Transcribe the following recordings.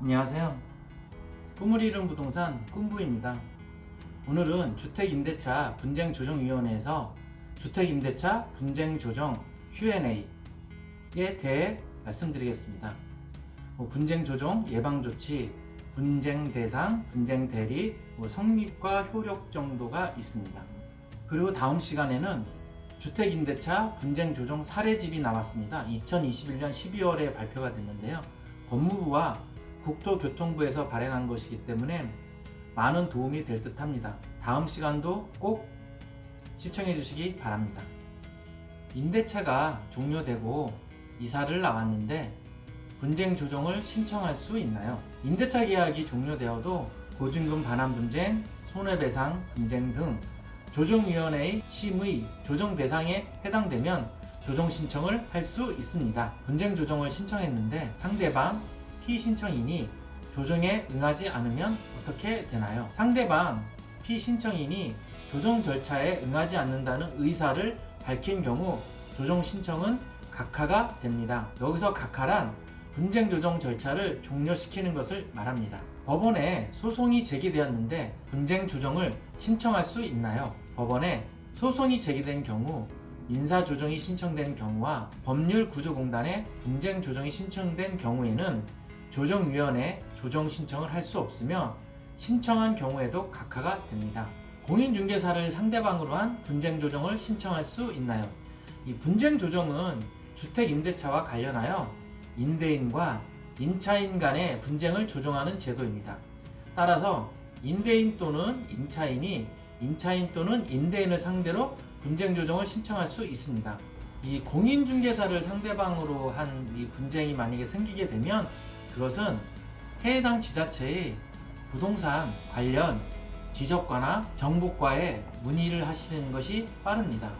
안녕하세요. 꿈을 이룬 부동산 꿈부입니다. 오늘은 주택임대차 분쟁조정위원회에서 주택임대차 분쟁조정 Q&A에 대해 말씀드리겠습니다. 분쟁조정 예방조치, 분쟁대상, 분쟁대리, 성립과 효력 정도가 있습니다. 그리고 다음 시간에는 주택임대차 분쟁조정 사례집이 나왔습니다. 2021년 12월에 발표가 됐는데요. 법무부와 국토교통부에서 발행한 것이기 때문에 많은 도움이 될 듯 합니다. 다음 시간도 꼭 시청해 주시기 바랍니다. 임대차가 종료되고 이사를 나왔는데 분쟁 조정을 신청할 수 있나요? 임대차 계약이 종료되어도 보증금 반환 분쟁, 손해배상 분쟁 등 조정위원회의 심의, 조정 대상에 해당되면 조정 신청을 할 수 있습니다. 분쟁 조정을 신청했는데 상대방 피신청인이 조정에 응하지 않으면 어떻게 되나요? 상대방 피신청인이 조정 절차에 응하지 않는다는 의사를 밝힌 경우 조정 신청은 각하가 됩니다. 여기서 각하란 분쟁 조정 절차를 종료시키는 것을 말합니다. 법원에 소송이 제기되었는데 분쟁 조정을 신청할 수 있나요? 법원에 소송이 제기된 경우 민사조정이 신청된 경우와 법률구조공단에 분쟁 조정이 신청된 경우에는 조정위원회 조정 신청을 할 수 없으며 신청한 경우에도 각하가 됩니다. 공인중개사를 상대방으로 한 분쟁 조정을 신청할 수 있나요? 이 분쟁 조정은 주택임대차와 관련하여 임대인과 임차인 간의 분쟁을 조정하는 제도입니다. 따라서 임대인 또는 임차인이 임차인 또는 임대인을 상대로 분쟁 조정을 신청할 수 있습니다. 이 공인중개사를 상대방으로 한 이 분쟁이 만약에 생기게 되면 그것은 해당 지자체의 부동산 관련 지적과나 정보과에 문의를 하시는 것이 빠릅니다.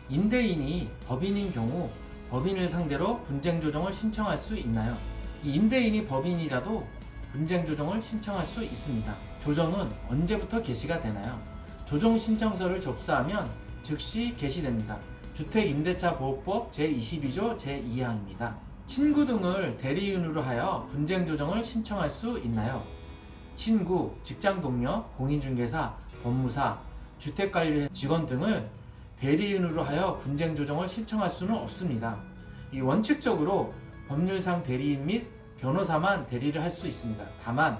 임대인이 법인인 경우 법인을 상대로 분쟁 조정을 신청할 수 있나요? 이 임대인이 법인이라도 분쟁 조정을 신청할 수 있습니다. 조정은 언제부터 개시가 되나요? 조정 신청서를 접수하면 즉시 개시됩니다. 주택임대차보호법 제22조 제2항입니다. 친구 등을 대리인으로 하여 분쟁 조정을 신청할 수 있나요? 친구, 직장 동료, 공인중개사, 법무사, 주택관리 직원 등을 대리인으로 하여 분쟁 조정을 신청할 수는 없습니다. 이 원칙적으로 법률상 대리인 및 변호사만 대리를 할 수 있습니다. 다만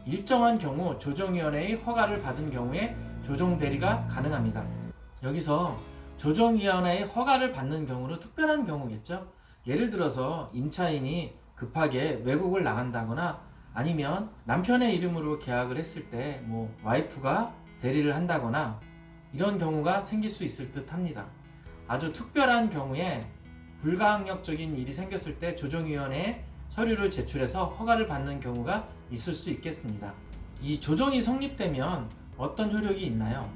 일정한 경우 조정위원회의 허가를 받은 경우에 조정 대리가 가능합니다. 여기서 조정위원회의 허가를 받는 경우는 특별한 경우겠죠. 예를 들어서 임차인이 급하게 외국을 나간다거나 아니면 남편의 이름으로 계약을 했을 때 와이프가 대리를 한다거나 이런 경우가 생길 수 있을 듯 합니다. 아주 특별한 경우에 불가항력적인 일이 생겼을 때 조정위원회에 서류를 제출해서 허가를 받는 경우가 있을 수 있겠습니다. 이 조정이 성립되면 어떤 효력이 있나요?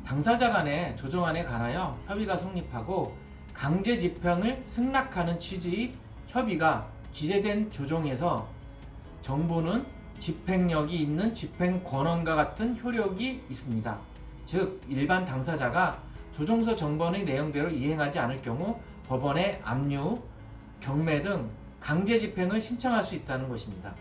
당사자 간의 조정안에 관하여 협의가 성립하고 강제 집행을 승낙하는 취지의 협의가 기재된 조정에서 정부는 집행력이 있는 집행권원과 같은 효력이 있습니다. 즉 일반 당사자가 조정서 정번의 내용대로 이행하지 않을 경우 법원에 압류, 경매 등 강제 집행을 신청할 수 있다는 것입니다.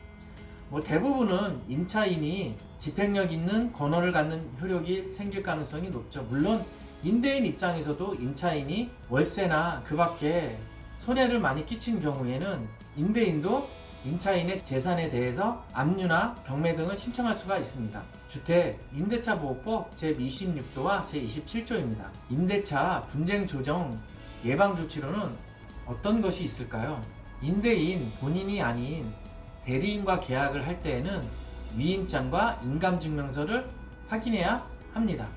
대부분은 임차인이 집행력 있는 권한을 갖는 효력이 생길 가능성이 높죠. 물론 임대인 입장에서도 임차인이 월세나 그 밖에 손해를 많이 끼친 경우에는 임대인도 임차인의 재산에 대해서 압류나 경매 등을 신청할 수가 있습니다. 주택 임대차보호법 제26조와 제27조입니다. 임대차 분쟁 조정 예방 조치로는 어떤 것이 있을까요? 임대인 본인이 아닌 대리인과 계약을 할 때에는 위임장과 인감증명서를 확인해야 합니다.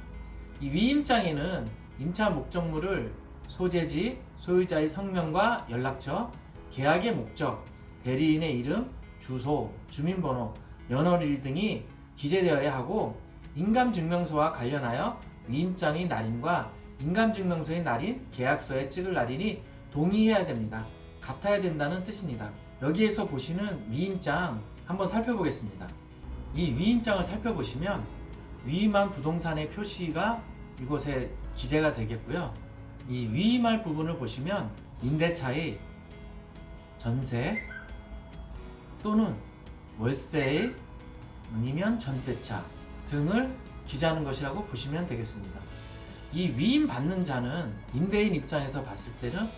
이 위임장에는 임차 목적물을 소재지, 소유자의 성명과 연락처, 계약의 목적, 대리인의 이름, 주소, 주민번호, 면허일 등이 기재되어야 하고 인감증명서와 관련하여 위임장의 날인과 인감증명서의 날인 계약서에 찍을 날인이 동의해야 됩니다. 같아야 된다는 뜻입니다. 여기에서 보시는 위임장 한번 살펴보겠습니다. 이 위임장을 살펴보시면 위임한 부동산의 표시가 이곳에 기재가 되겠고요. 이 위임할 부분을 보시면 임대차의 전세 또는 월세 아니면 전대차 등을 기재하는 것이라고 보시면 되겠습니다. 이 위임 받는 자는 임대인 입장에서 봤을 때는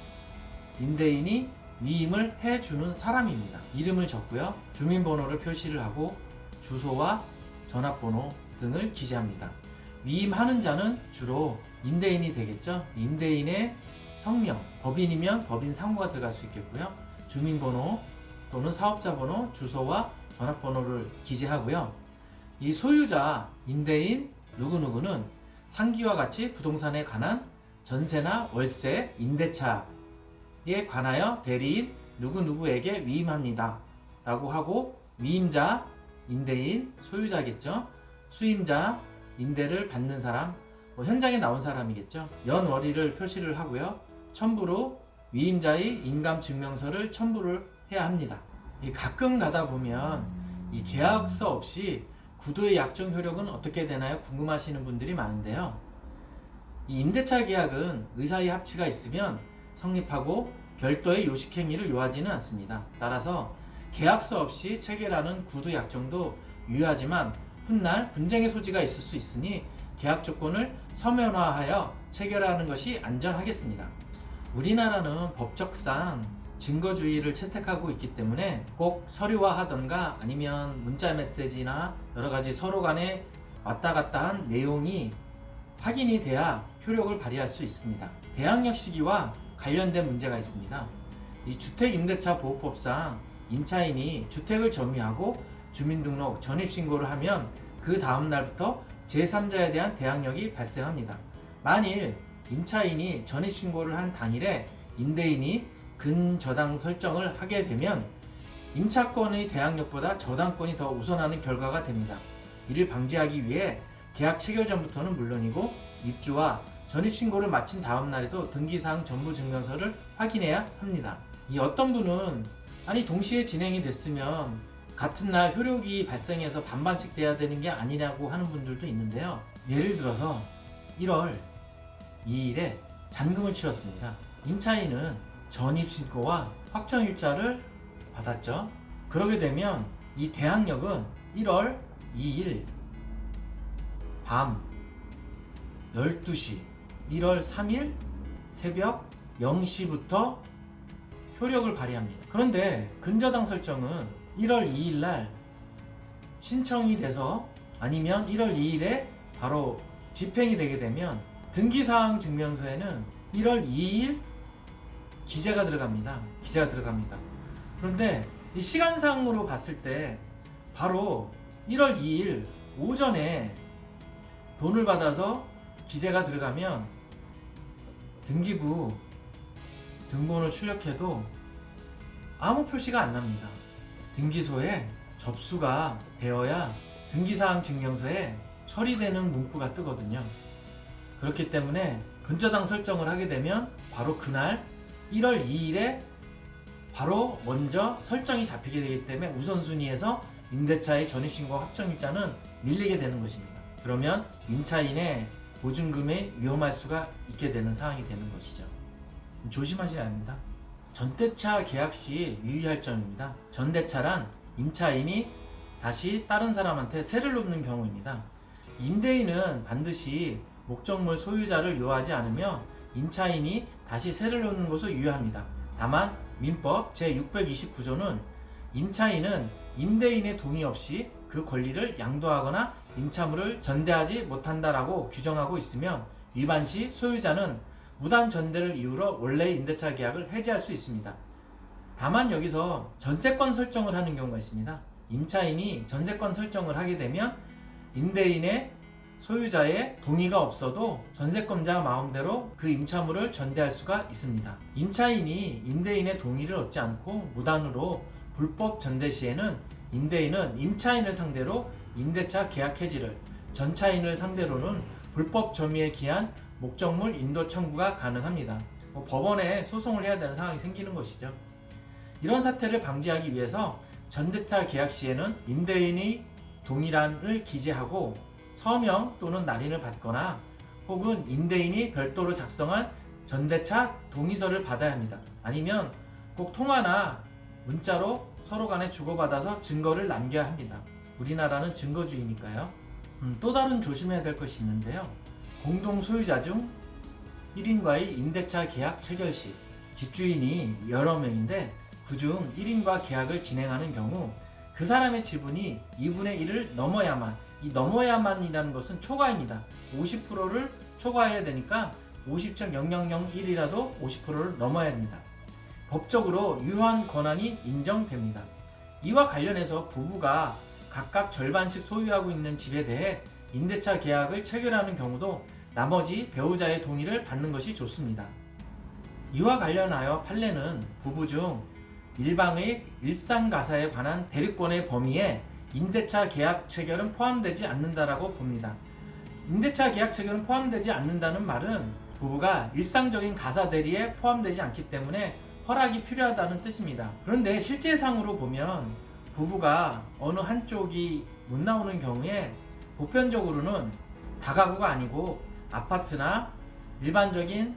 임대인이 위임을 해주는 사람입니다. 이름을 적고요. 주민번호를 표시를 하고 주소와 전화번호 등을 기재합니다. 위임하는 자는 주로 임대인이 되겠죠. 임대인의 성명, 법인이면 법인 상호가 들어갈 수 있겠고요. 주민번호 또는 사업자 번호, 주소와 전화번호를 기재하고요. 이 소유자, 임대인 누구누구는 상기와 같이 부동산에 관한 전세나 월세, 임대차에 관하여 대리인 누구누구에게 위임합니다 라고 하고, 위임자, 임대인, 소유자겠죠. 수임자, 임대를 받는 사람, 현장에 나온 사람이겠죠. 연월일을 표시를 하고요. 첨부로 위임자의 인감증명서를 첨부를 해야 합니다. 가끔 가다 보면 이 계약서 없이 구두의 약정 효력은 어떻게 되나요? 궁금하시는 분들이 많은데요. 이 임대차 계약은 의사의 합치가 있으면 성립하고 별도의 요식행위를 요하지는 않습니다. 따라서 계약서 없이 체결하는 구두 약정도 유효하지만 훗날 분쟁의 소지가 있을 수 있으니 계약 조건을 서면화하여 체결하는 것이 안전하겠습니다. 우리나라는 법적상 증거주의를 채택하고 있기 때문에 꼭 서류화하던가 아니면 문자 메시지나 여러가지 서로 간에 왔다 갔다 한 내용이 확인이 돼야 효력을 발휘할 수 있습니다. 대항력 시기와 관련된 문제가 있습니다. 이 주택임대차보호법상 임차인이 주택을 점유하고 주민등록 전입신고를 하면 그 다음 날부터 제3자에 대한 대항력이 발생합니다. 만일 임차인이 전입신고를 한 당일에 임대인이 근저당 설정을 하게 되면 임차권의 대항력보다 저당권이 더 우선하는 결과가 됩니다. 이를 방지하기 위해 계약 체결 전부터는 물론이고 입주와 전입신고를 마친 다음 날에도 등기사항 전부 증명서를 확인해야 합니다. 이 어떤 분은 아니 동시에 진행이 됐으면 같은 날 효력이 발생해서 반반씩 돼야 되는 게 아니냐고 하는 분들도 있는데요. 예를 들어서 1월 2일에 잔금을 치렀습니다. 임차인은 전입신고와 확정일자를 받았죠. 그러게 되면 이 대항력은 1월 2일 밤 12시, 1월 3일 새벽 0시부터 효력을 발휘합니다. 그런데 근저당 설정은 1월 2일 날 신청이 돼서 아니면 1월 2일에 바로 집행이 되게 되면 등기사항 증명서에는 1월 2일 기재가 들어갑니다. 그런데 이 시간상으로 봤을 때 바로 1월 2일 오전에 돈을 받아서 기재가 들어가면 등기부 등본을 출력해도 아무 표시가 안 납니다. 등기소에 접수가 되어야 등기사항 증명서에 처리되는 문구가 뜨거든요. 그렇기 때문에 근저당 설정을 하게 되면 바로 그날 1월 2일에 바로 먼저 설정이 잡히게 되기 때문에 우선순위에서 임대차의 전입신고 확정일자는 밀리게 되는 것입니다. 그러면 임차인의 보증금이 위험할 수가 있게 되는 상황이 되는 것이죠. 조심하셔야 합니다. 전대차 계약 시 유의할 점입니다. 전대차란 임차인이 다시 다른 사람한테 세를 놓는 경우입니다. 임대인은 반드시 목적물 소유자를 요하지 않으며 임차인이 다시 세를 놓는 것을 유효합니다. 다만 민법 제629조는 임차인은 임대인의 동의 없이 그 권리를 양도하거나 임차물을 전대하지 못한다라고 규정하고 있으며 위반 시 소유자는 무단 전대를 이유로 원래의 임대차 계약을 해지할 수 있습니다. 다만 여기서 전세권 설정을 하는 경우가 있습니다. 임차인이 전세권 설정을 하게 되면 임대인의 소유자의 동의가 없어도 전세권자 마음대로 그 임차물을 전대할 수가 있습니다. 임차인이 임대인의 동의를 얻지 않고 무단으로 불법 전대 시에는 임대인은 임차인을 상대로 임대차 계약 해지를, 전차인을 상대로는 불법 점유에 기한 목적물 인도 청구가 가능합니다. 법원에 소송을 해야 되는 상황이 생기는 것이죠. 이런 사태를 방지하기 위해서 전대차 계약 시에는 임대인의 동의란을 기재하고 서명 또는 날인을 받거나 혹은 임대인이 별도로 작성한 전대차 동의서를 받아야 합니다. 아니면 꼭 통화나 문자로 서로 간에 주고받아서 증거를 남겨야 합니다. 우리나라는 증거주의니까요. 또 다른 조심해야 될 것이 있는데요. 공동 소유자 중 1인과의 임대차 계약 체결 시 집주인이 여러 명인데 그중 1인과 계약을 진행하는 경우 그 사람의 지분이 2분의 1을 넘어야만, 이 넘어야만이라는 것은 초과입니다. 50%를 초과해야 되니까 50.0001이라도 50%를 넘어야 합니다. 법적으로 유효한 권한이 인정됩니다. 이와 관련해서 부부가 각각 절반씩 소유하고 있는 집에 대해 임대차 계약을 체결하는 경우도 나머지 배우자의 동의를 받는 것이 좋습니다. 이와 관련하여 판례는 부부 중 일방의 일상가사에 관한 대리권의 범위에 임대차 계약 체결은 포함되지 않는다라고 봅니다. 임대차 계약 체결은 포함되지 않는다는 말은 부부가 일상적인 가사 대리에 포함되지 않기 때문에 허락이 필요하다는 뜻입니다. 그런데 실제상으로 보면 부부가 어느 한쪽이 못 나오는 경우에 보편적으로는 다가구가 아니고 아파트나 일반적인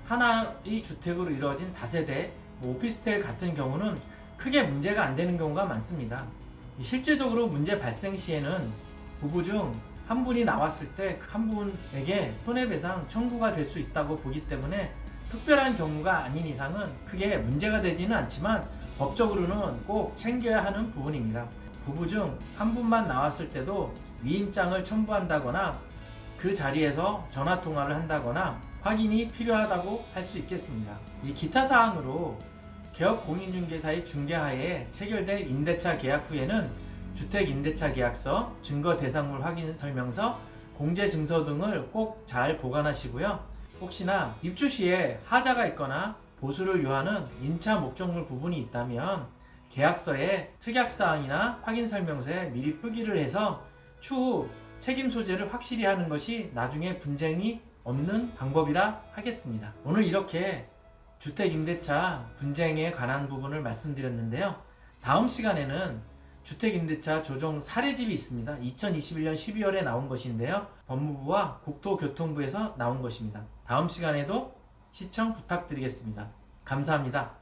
하나의 주택으로 이루어진 다세대, 오피스텔 같은 경우는 크게 문제가 안 되는 경우가 많습니다. 실제적으로 문제 발생 시에는 부부 중 한 분이 나왔을 때 한 분에게 손해배상 청구가 될 수 있다고 보기 때문에 특별한 경우가 아닌 이상은 크게 문제가 되지는 않지만 법적으로는 꼭 챙겨야 하는 부분입니다. 부부 중 한 분만 나왔을 때도 위임장을 첨부한다거나 그 자리에서 전화통화를 한다거나 확인이 필요하다고 할 수 있겠습니다. 이 기타 사항으로 개업공인중개사의 중개하에 체결된 임대차 계약 후에는 주택임대차계약서, 증거대상물 확인 설명서, 공제증서 등을 꼭 잘 보관하시고요. 혹시나 입주 시에 하자가 있거나 보수를 요하는 임차 목적물 부분이 있다면 계약서에 특약사항이나 확인설명서에 미리 표기를 해서 추후 책임 소재를 확실히 하는 것이 나중에 분쟁이 없는 방법이라 하겠습니다. 오늘 이렇게 주택임대차 분쟁에 관한 부분을 말씀드렸는데요. 다음 시간에는 주택임대차 조정 사례집이 있습니다. 2021년 12월에 나온 것인데요. 법무부와 국토교통부에서 나온 것입니다. 다음 시간에도 시청 부탁드리겠습니다. 감사합니다.